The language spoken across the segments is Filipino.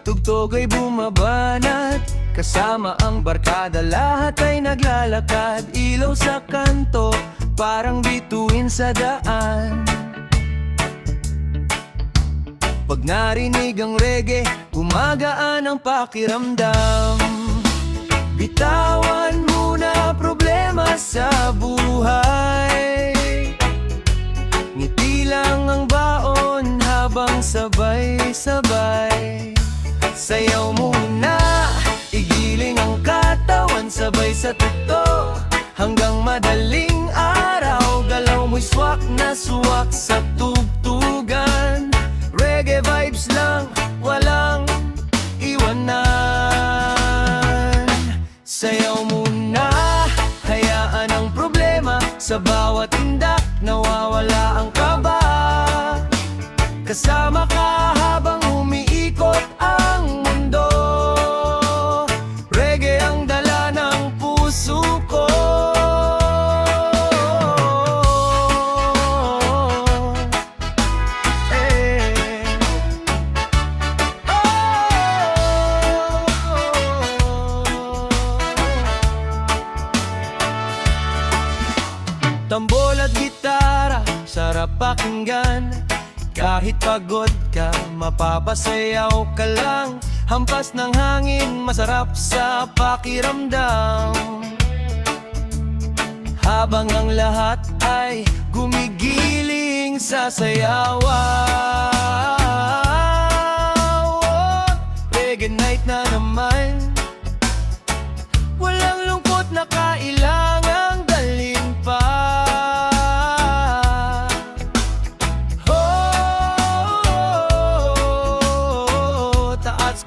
tugtog ay bumabanat, kasama ang barkada, lahat ay naglalakad. Ilaw sa kanto, parang bituin sa daan. Pag narinig ang reggae, gumagaan ang pakiramdam. Bitawan muna problema sa buhay, ngiti lang ang baon habang sabay-sabay. Sayaw muna, igiling ang katawan, sabay sa tugtog hanggang madaling araw. Galaw mo'y swak na swak sa tugtugan. Reggae vibes lang, walang iwanan. Sayaw muna, hayaan ang problema, sa bawat tindak nawawala ang kaba. Kasama ka habang umiikot ang mundo, reggae ang dala ng puso ko. Tambol at gitara, sarap pakinggan. Kahit pagod ka, mapapasayaw ka lang. Hampas ng hangin, masarap sa pakiramdam. Habang ang lahat ay gumigiling sa sayawan. Reggae night na naman, walang lungkot na kailangang dalhin pa.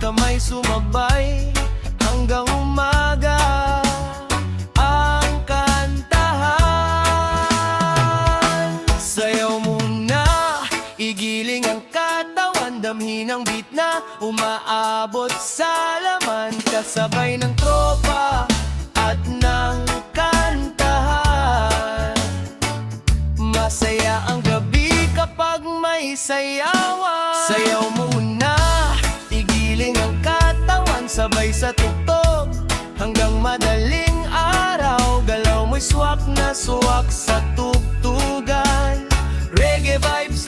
Kamay sumabay hanggang umaga ang kantahan. Sayaw muna, igiling ang katawan, damhin ang beat na umaabot sa laman. Kasabay ng tropa at ng kantahan, masaya ang gabi kapag may sayawan. Sayaw muna, ang katawan, sabay sa tugtog hanggang madaling araw. Galaw mo'y swak na swak sa tugtugan. Reggae vibes